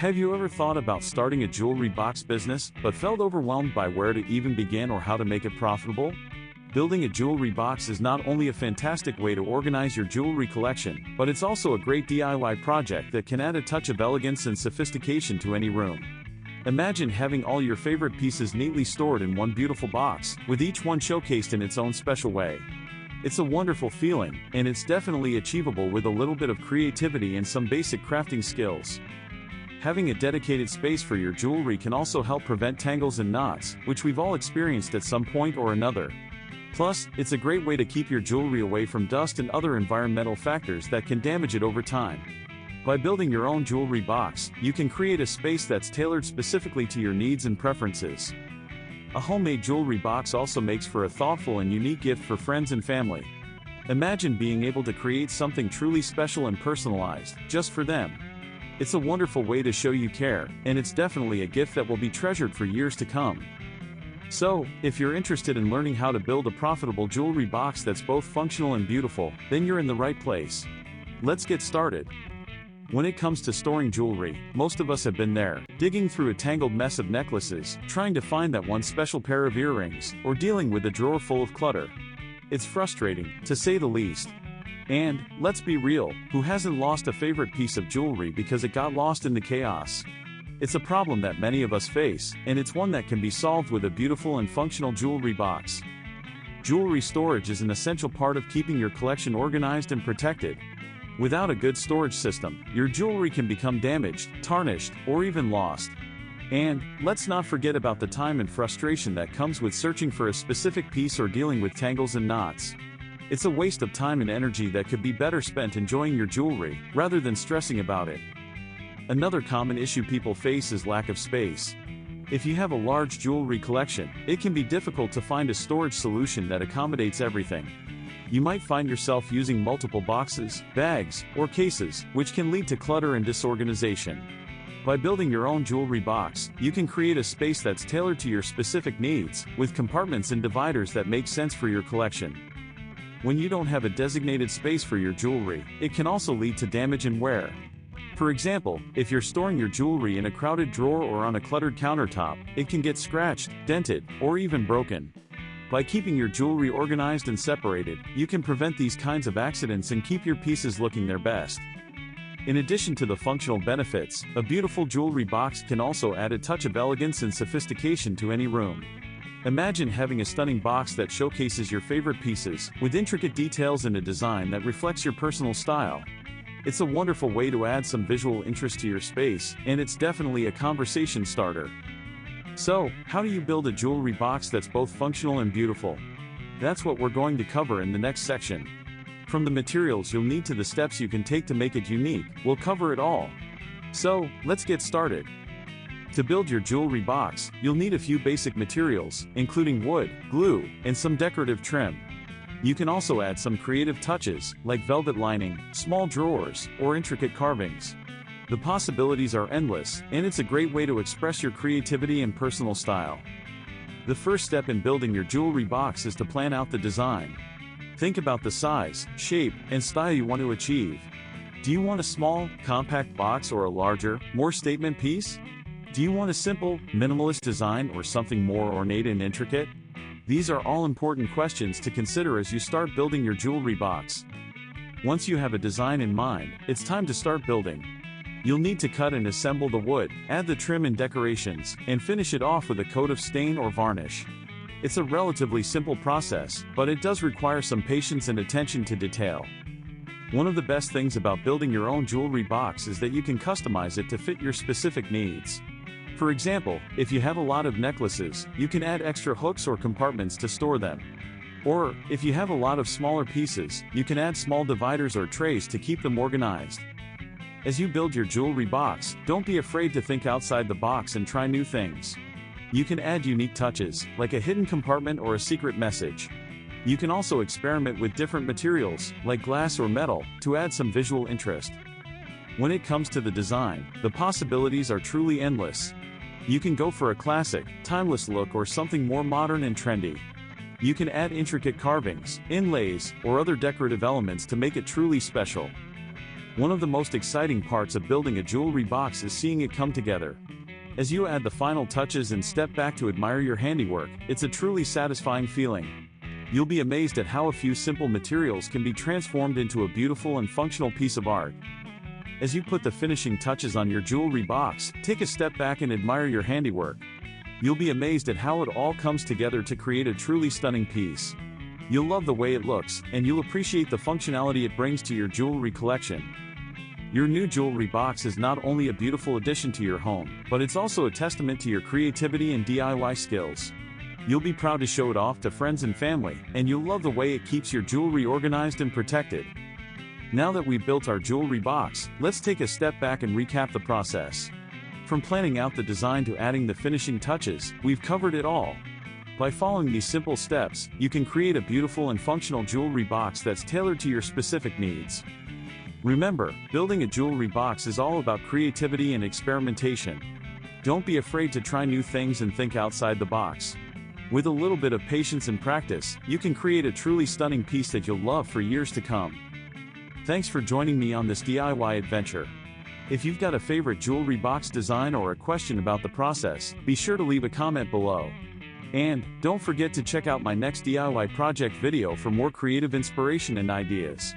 Have you ever thought about starting a jewelry box business, but felt overwhelmed by where to even begin or how to make it profitable? Building a jewelry box is not only a fantastic way to organize your jewelry collection, but it's also a great DIY project that can add a touch of elegance and sophistication to any room. Imagine having all your favorite pieces neatly stored in one beautiful box, with each one showcased in its own special way. It's a wonderful feeling, and it's definitely achievable with a little bit of creativity and some basic crafting skills. Having a dedicated space for your jewelry can also help prevent tangles and knots, which we've all experienced at some point or another. Plus, it's a great way to keep your jewelry away from dust and other environmental factors that can damage it over time. By building your own jewelry box, you can create a space that's tailored specifically to your needs and preferences. A homemade jewelry box also makes for a thoughtful and unique gift for friends and family. Imagine being able to create something truly special and personalized, just for them. It's a wonderful way to show you care, and it's definitely a gift that will be treasured for years to come. So, if you're interested in learning how to build a profitable jewelry box that's both functional and beautiful, then you're in the right place. Let's get started. When it comes to storing jewelry, most of us have been there, digging through a tangled mess of necklaces, trying to find that one special pair of earrings, or dealing with a drawer full of clutter. It's frustrating, to say the least. And, let's be real, who hasn't lost a favorite piece of jewelry because it got lost in the chaos? It's a problem that many of us face, and it's one that can be solved with a beautiful and functional jewelry box. Jewelry storage is an essential part of keeping your collection organized and protected. Without a good storage system, your jewelry can become damaged, tarnished, or even lost. And, let's not forget about the time and frustration that comes with searching for a specific piece or dealing with tangles and knots. It's a waste of time and energy that could be better spent enjoying your jewelry, rather than stressing about it. Another common issue people face is lack of space. If you have a large jewelry collection, it can be difficult to find a storage solution that accommodates everything. You might find yourself using multiple boxes, bags, or cases, which can lead to clutter and disorganization. By building your own jewelry box, you can create a space that's tailored to your specific needs, with compartments and dividers that make sense for your collection. When you don't have a designated space for your jewelry, it can also lead to damage and wear. For example, if you're storing your jewelry in a crowded drawer or on a cluttered countertop, it can get scratched, dented, or even broken. By keeping your jewelry organized and separated, you can prevent these kinds of accidents and keep your pieces looking their best. In addition to the functional benefits, a beautiful jewelry box can also add a touch of elegance and sophistication to any room. Imagine having a stunning box that showcases your favorite pieces, with intricate details and a design that reflects your personal style. It's a wonderful way to add some visual interest to your space, and it's definitely a conversation starter. So, how do you build a jewelry box that's both functional and beautiful? That's what we're going to cover in the next section. From the materials you'll need to the steps you can take to make it unique, we'll cover it all. So, let's get started. To build your jewelry box, you'll need a few basic materials, including wood, glue, and some decorative trim. You can also add some creative touches, like velvet lining, small drawers, or intricate carvings. The possibilities are endless, and it's a great way to express your creativity and personal style. The first step in building your jewelry box is to plan out the design. Think about the size, shape, and style you want to achieve. Do you want a small, compact box or a larger, more statement piece? Do you want a simple, minimalist design or something more ornate and intricate? These are all important questions to consider as you start building your jewelry box. Once you have a design in mind, it's time to start building. You'll need to cut and assemble the wood, add the trim and decorations, and finish it off with a coat of stain or varnish. It's a relatively simple process, but it does require some patience and attention to detail. One of the best things about building your own jewelry box is that you can customize it to fit your specific needs. For example, if you have a lot of necklaces, you can add extra hooks or compartments to store them. Or, if you have a lot of smaller pieces, you can add small dividers or trays to keep them organized. As you build your jewelry box, don't be afraid to think outside the box and try new things. You can add unique touches, like a hidden compartment or a secret message. You can also experiment with different materials, like glass or metal, to add some visual interest. When it comes to the design, the possibilities are truly endless. You can go for a classic, timeless look or something more modern and trendy. You can add intricate carvings, inlays, or other decorative elements to make it truly special. One of the most exciting parts of building a jewelry box is seeing it come together. As you add the final touches and step back to admire your handiwork, it's a truly satisfying feeling. You'll be amazed at how a few simple materials can be transformed into a beautiful and functional piece of art. As you put the finishing touches on your jewelry box, take a step back and admire your handiwork. You'll be amazed at how it all comes together to create a truly stunning piece. You'll love the way it looks, and you'll appreciate the functionality it brings to your jewelry collection. Your new jewelry box is not only a beautiful addition to your home, but it's also a testament to your creativity and DIY skills. You'll be proud to show it off to friends and family, and you'll love the way it keeps your jewelry organized and protected. Now that we've built our jewelry box, let's take a step back and recap the process. From planning out the design to adding the finishing touches, we've covered it all. By following these simple steps, you can create a beautiful and functional jewelry box that's tailored to your specific needs. Remember, building a jewelry box is all about creativity and experimentation. Don't be afraid to try new things and think outside the box. With a little bit of patience and practice, you can create a truly stunning piece that you'll love for years to come. Thanks for joining me on this DIY adventure. If you've got a favorite jewelry box design or a question about the process, be sure to leave a comment below. And don't forget to check out my next DIY project video for more creative inspiration and ideas.